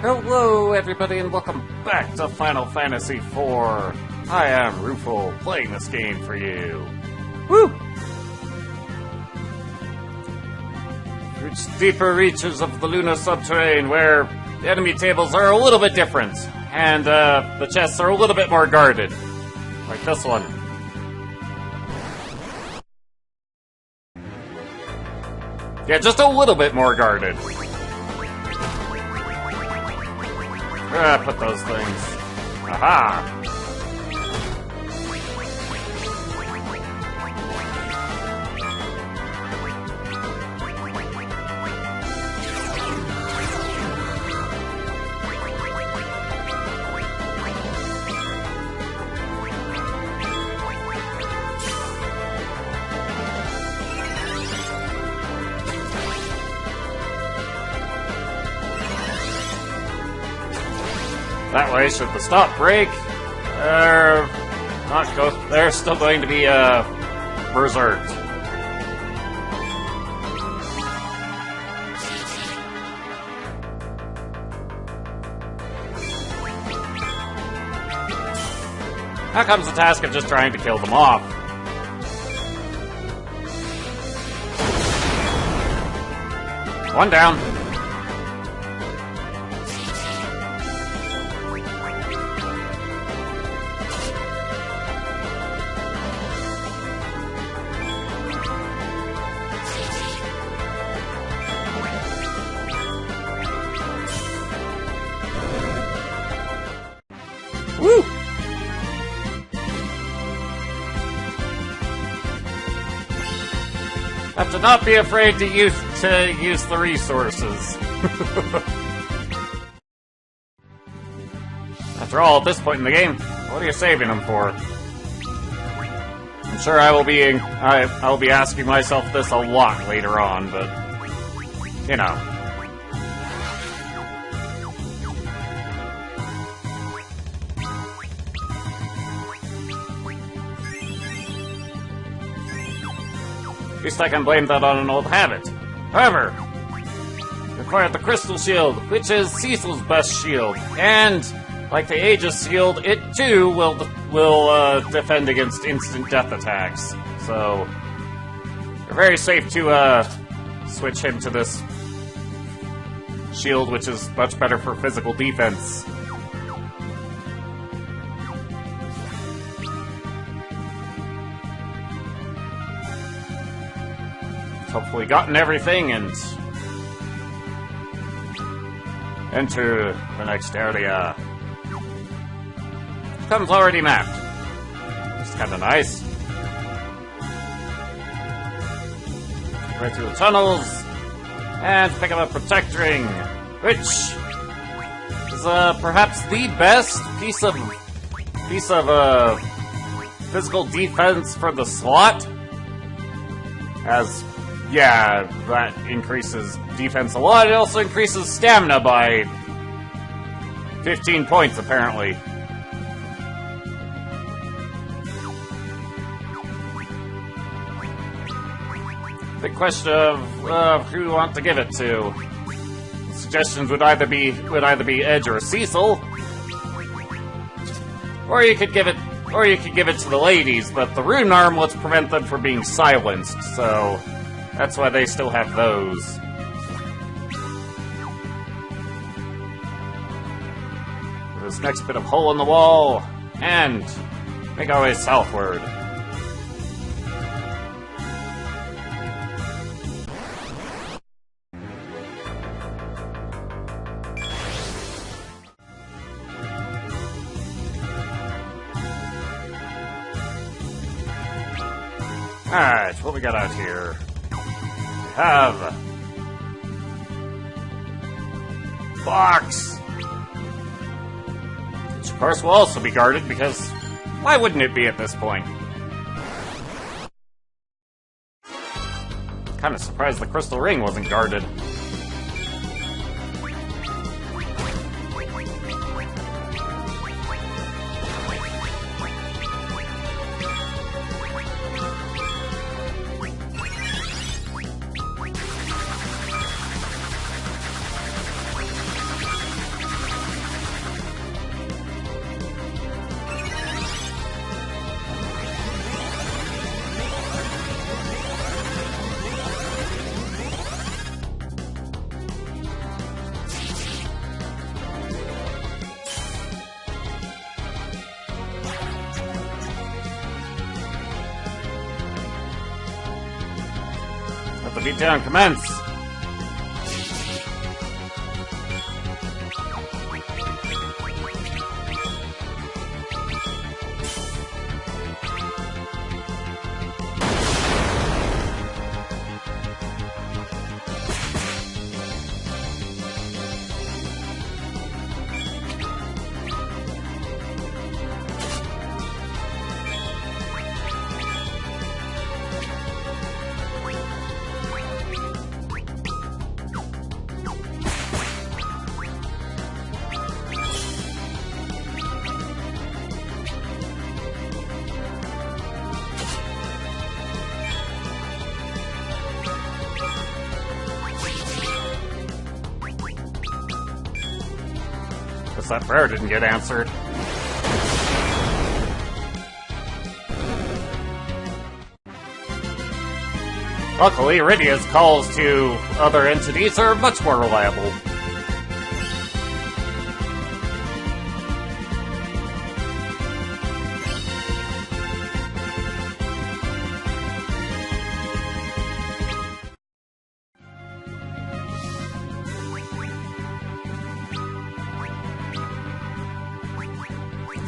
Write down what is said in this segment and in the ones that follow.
Hello everybody and welcome back to Final Fantasy IV. I am Rufo, playing this game for you. Woo! Reach deeper reaches of the Luna subterrane where the enemy tables are a little bit different, and the chests are a little bit more guarded. Like this one. Yeah, just a little bit more guarded. Put those things. Aha! That way, should the stop break, they're still going to be, berserked. Now comes the task of just trying to kill them off. One down. Woo! Have to not be afraid to use the resources. After all, at this point in the game, what are you saving them for? I'm sure I will be asking myself this a lot later on, but you know. At least I can blame that on an old habit. However, you acquired the Crystal Shield, which is Cecil's best shield, and like the Aegis Shield, it too will defend against instant death attacks. So you're very safe to switch him to this shield, which is much better for physical defense. Hopefully gotten everything and enter the next area. Comes already mapped. It's kind of nice. Right through the tunnels and pick up a Protect Ring, which is perhaps the best piece of physical defense for the slot. As yeah, that increases defense a lot. It also increases stamina by 15 points, apparently. Big question of who you want to give it to. Suggestions would either be Edge or Cecil, or you could give it to the ladies. But the rune armlets prevent them from being silenced, so that's why they still have those. This next bit of hole in the wall, and make our way southward. Alright, what we got out here? Have box, which of course will also be guarded, because why wouldn't it be at this point? Kind of surprised the crystal ring wasn't guarded. beatdown commence! Guess that prayer didn't get answered. Luckily, Iridia's calls to other entities are much more reliable.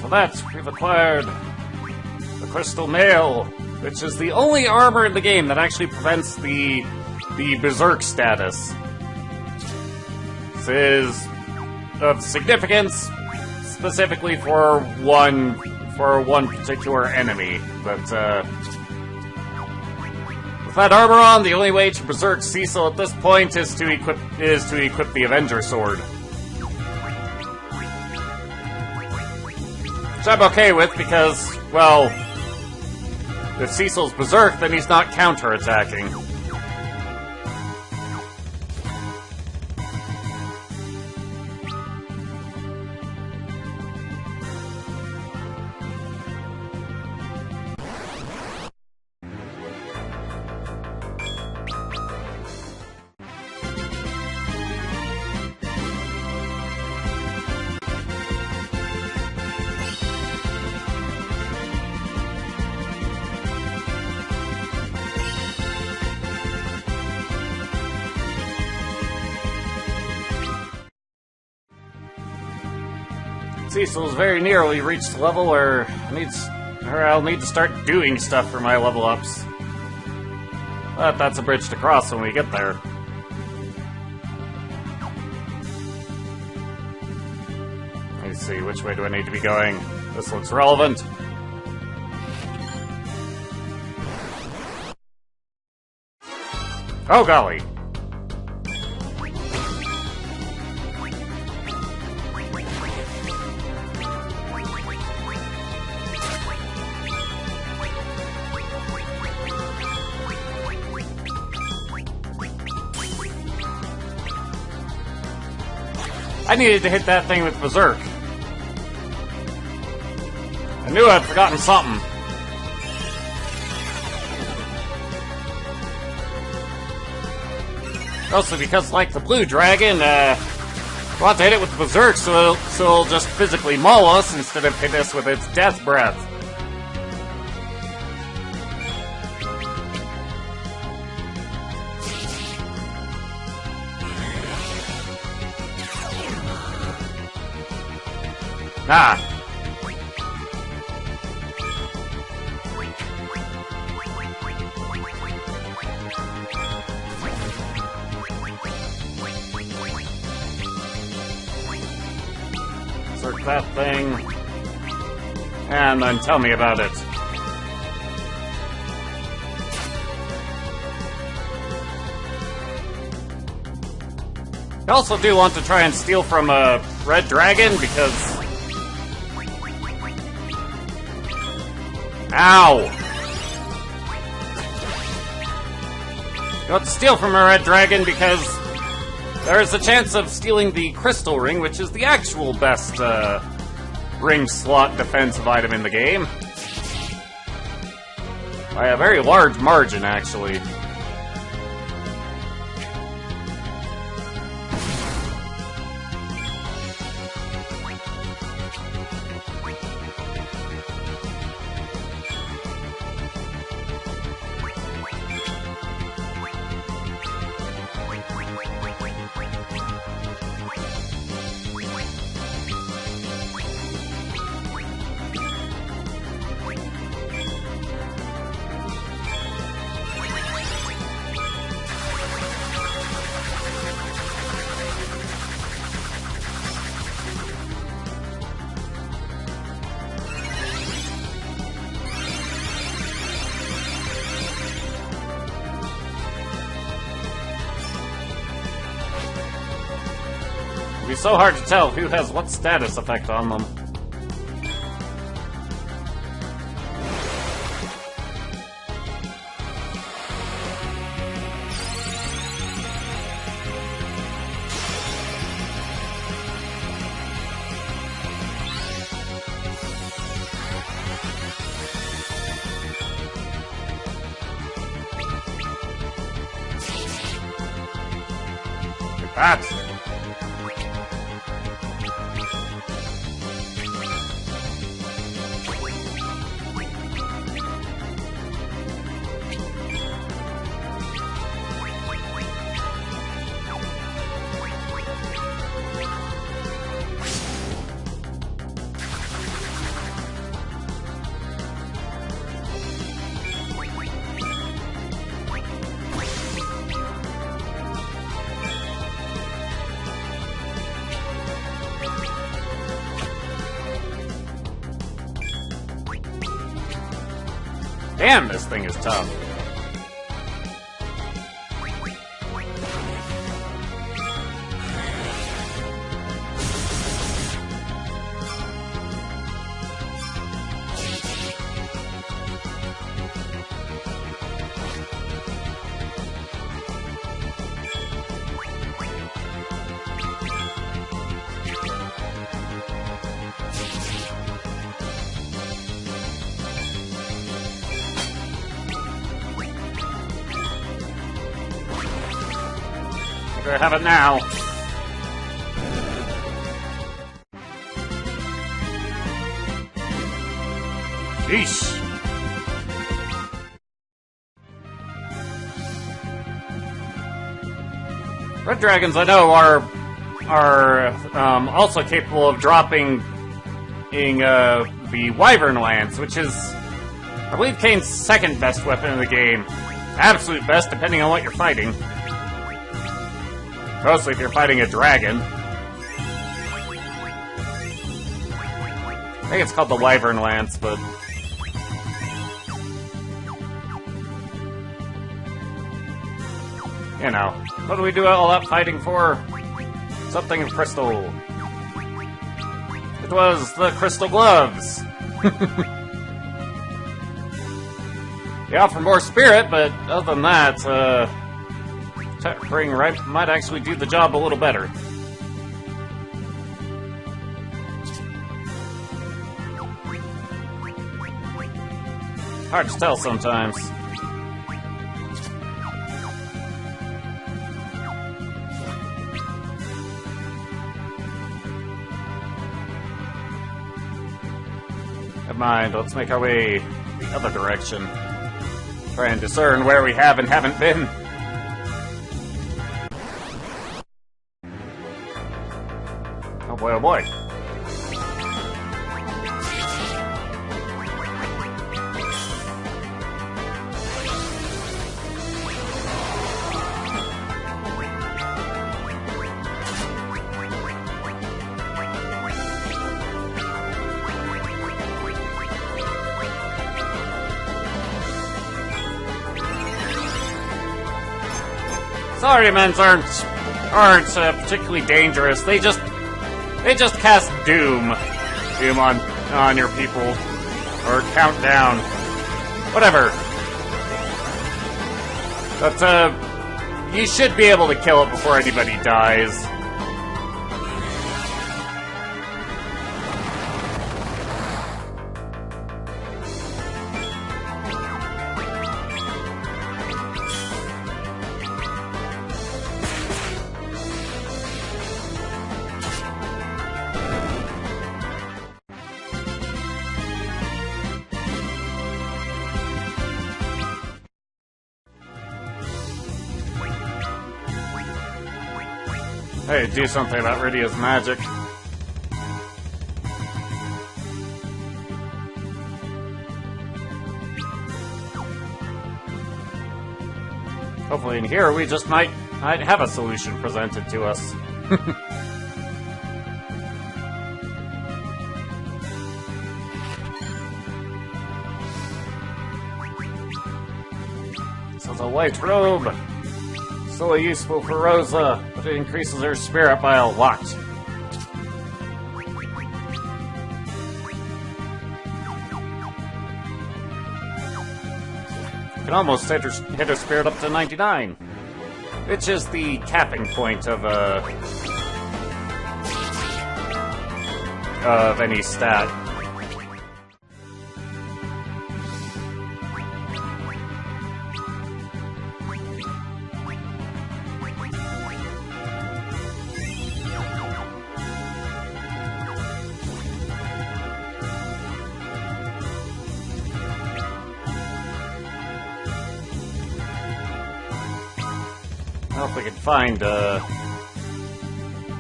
For that, we've acquired the Crystal Mail, which is the only armor in the game that actually prevents the Berserk status. This is of significance, specifically for one particular enemy. But with that armor on, the only way to Berserk Cecil at this point is to equip the Avenger Sword. Which I'm okay with because, well, if Cecil's Berserk, then he's not counter-attacking. Cecil's very nearly reached the level where I'll need to start doing stuff for my level ups. But that's a bridge to cross when we get there. Let's see, which way do I need to be going? This looks relevant. Oh golly! I needed to hit that thing with Berserk. I knew I'd forgotten something. Also because, like the blue dragon, I want to hit it with Berserk so it'll just physically maul us instead of hit us with its death breath. Ah. Search that thing. And then tell me about it. I also do want to try and steal from a red dragon because... Ow! You want to steal from a red dragon because there is a chance of stealing the crystal ring, which is the actual best ring slot defensive item in the game. By a very large margin, actually. be so hard to tell who has what status effect on them. That. Damn, this thing is tough. I have it now. Sheesh. Red dragons, I know, are also capable of dropping the Wyvern Lance, which is, I believe, Kane's second best weapon in the game. Absolute best, depending on what you're fighting. Mostly if you're fighting a dragon. I think it's called the Wyvern Lance, but... you know, what do we do all that fighting for? Something of crystal. It was the crystal gloves. They offer more spirit, but other than that, Tempering right might actually do the job a little better. Hard to tell sometimes. Never mind, let's make our way the other direction. Try and discern where we have and haven't been. Oh boy, oh boy. Saurians aren't particularly dangerous. They just cast doom on your people, or countdown, whatever. But you should be able to kill it before anybody dies. Hey, do something about Rydia's magic. Hopefully in here we just might have a solution presented to us. This is a white robe. Still useful for Rosa, but it increases her spirit by a lot. You can almost hit her spirit up to 99, which is the capping point of any stat. Well, if we can find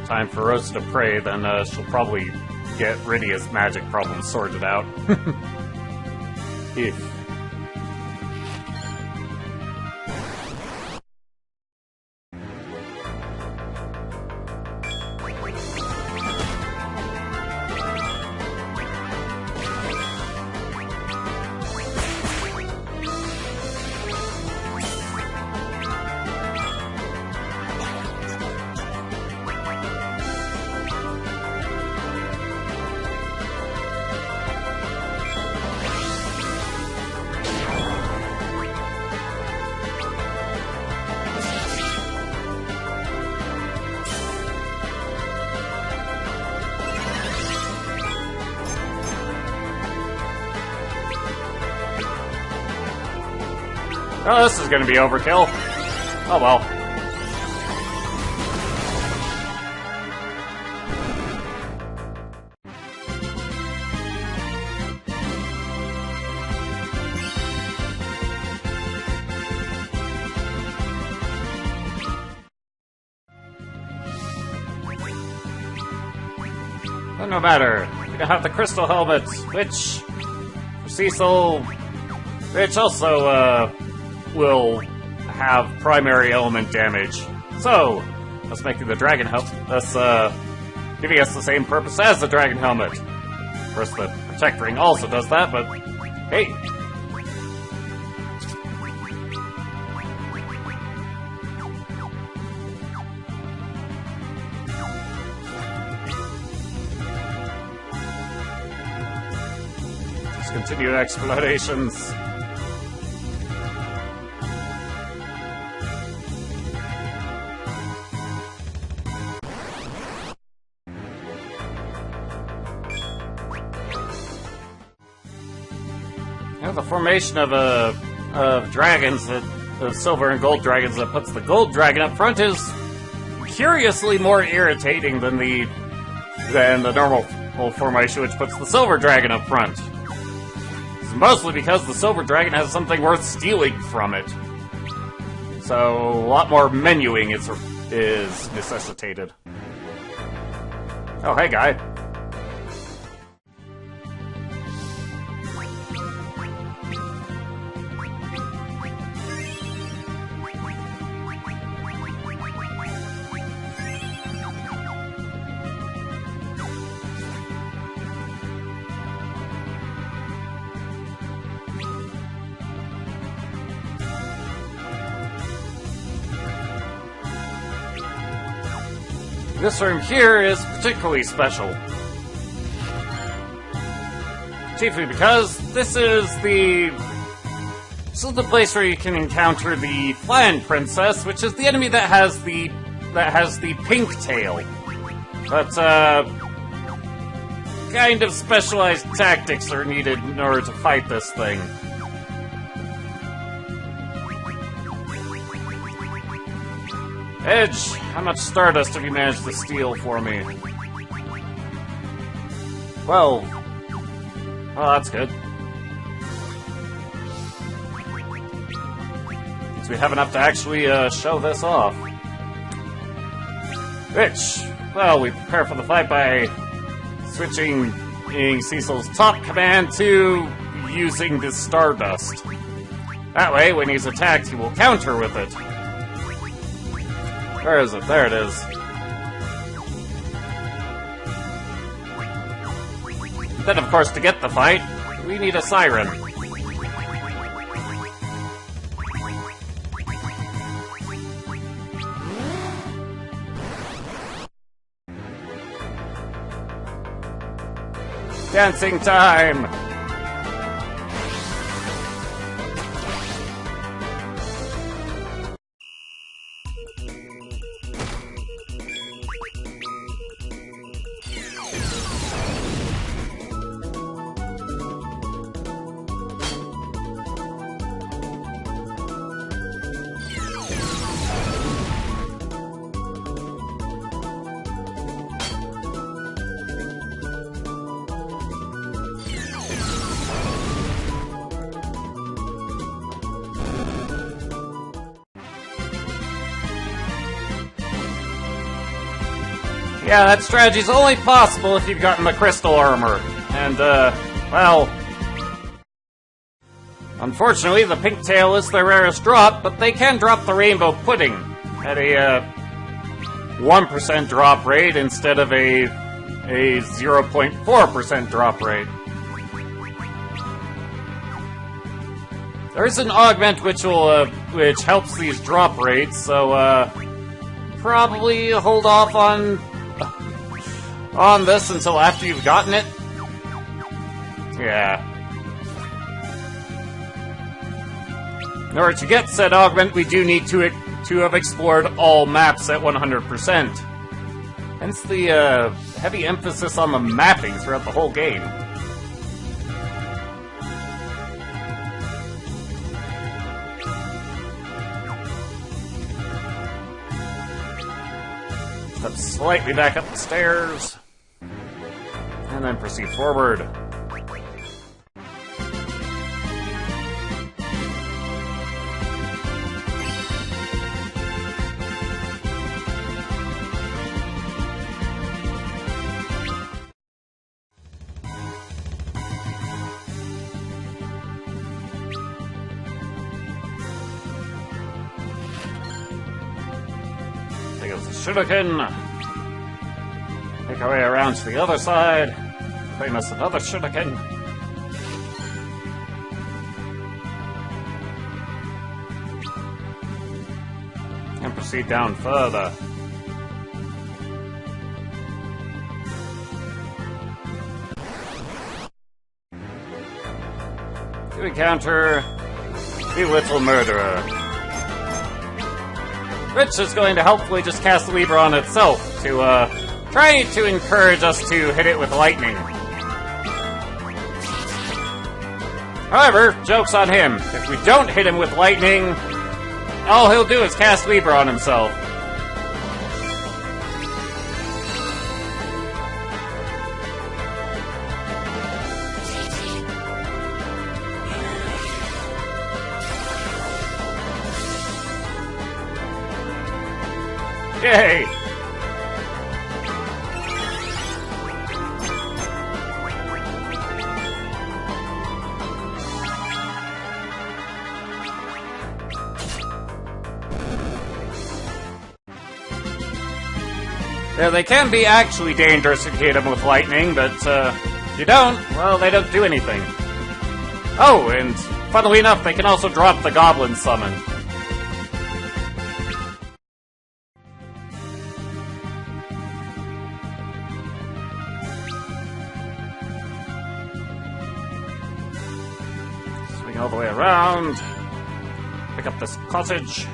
time for Rosa to pray, then she'll probably get Rydia's magic problem sorted out. If. Oh, this is gonna be overkill. Oh well. But no matter. We can have the crystal helmet, which for Cecil, which also will have primary element damage. So, let's make the dragon helmet. That's giving us the same purpose as the dragon helmet. Of course, the protect ring also does that, but hey. Let's continue explorations. The formation of dragons, of silver and gold dragons that puts the gold dragon up front is curiously more irritating than the normal formation, which puts the silver dragon up front. It's mostly because the silver dragon has something worth stealing from it. So a lot more menuing is necessitated. Oh, hey, guy. This room here is particularly special. Chiefly because this is the place where you can encounter the Flan Princess, which is the enemy that has the pink tail. But kind of specialized tactics are needed in order to fight this thing. Edge, how much Stardust have you managed to steal for me? 12. Oh, that's good. Means we have enough to actually show this off. Which, well, we prepare for the fight by switching Cecil's top command to using the Stardust. That way, when he's attacked, he will counter with it. Where is it? There it is. Then, of course, to get the fight, we need a siren. Dancing time! Yeah, that strategy's only possible if you've gotten the crystal armor. And, well... Unfortunately, the pink tail is the rarest drop, but they can drop the rainbow pudding at a, 1% drop rate instead of a 0.4% drop rate. There's an augment which helps these drop rates, so, probably hold off on this until after you've gotten it. Yeah. In order to get said augment, we do need to have explored all maps at 100%. Hence the heavy emphasis on the mapping throughout the whole game. Step slightly back up the stairs, and then proceed forward. Take us the shuriken. Make our way around to the other side. Famous another shuriken. And proceed down further. To encounter the Little Murderer, which is going to helpfully just cast the Libra on itself to try to encourage us to hit it with lightning. However, joke's on him. If we don't hit him with lightning, all he'll do is cast Libra on himself. Yay! Yeah, they can be actually dangerous if you hit them with lightning, but if you don't, well, they don't do anything. Oh, and funnily enough, they can also drop the Goblin Summon. Swing all the way around. Pick up this cottage.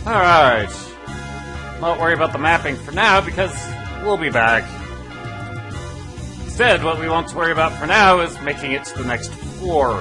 Alright. Not worry about the mapping for now, because we'll be back. Instead, what we want to worry about for now is making it to the next floor.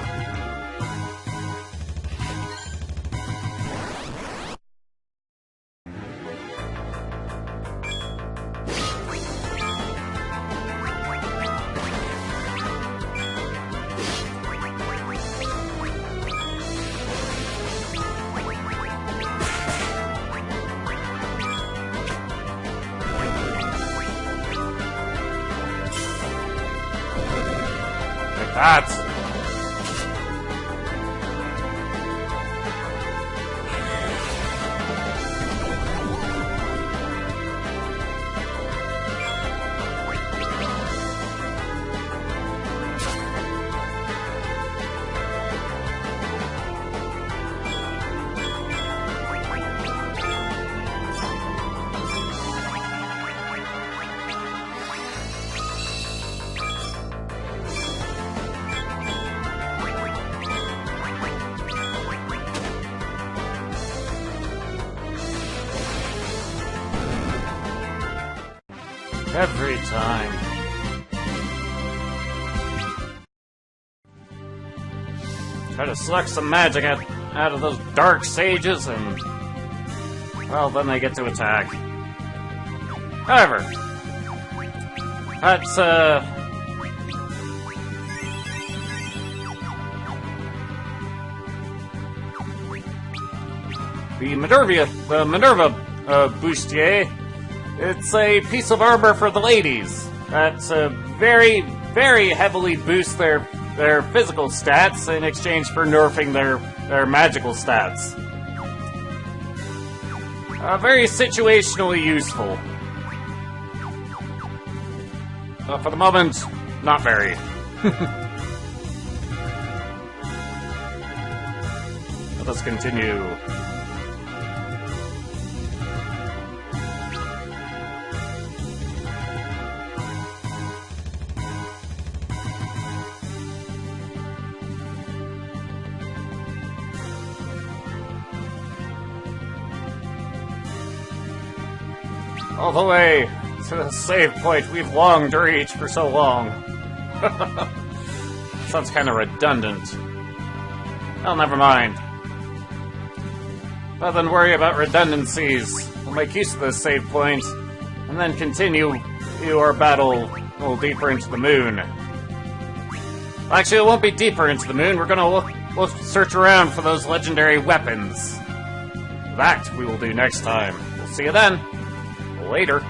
That. Every time. Try to suck some magic out of those dark sages, and well, then they get to attack. However, that's the Minerva bustier. It's a piece of armor for the ladies. That's very, very heavily boosts their physical stats in exchange for nerfing their magical stats. Very situationally useful. For the moment, not very. Let us continue. All the way to the save point we've longed to reach for so long. Sounds kind of redundant. Well, never mind. Rather than worry about redundancies, we'll make use of this save point, and then continue our battle a little deeper into the moon. Actually, it won't be deeper into the moon. We're gonna we'll search around for those legendary weapons. That we will do next time. We'll see you then. Later.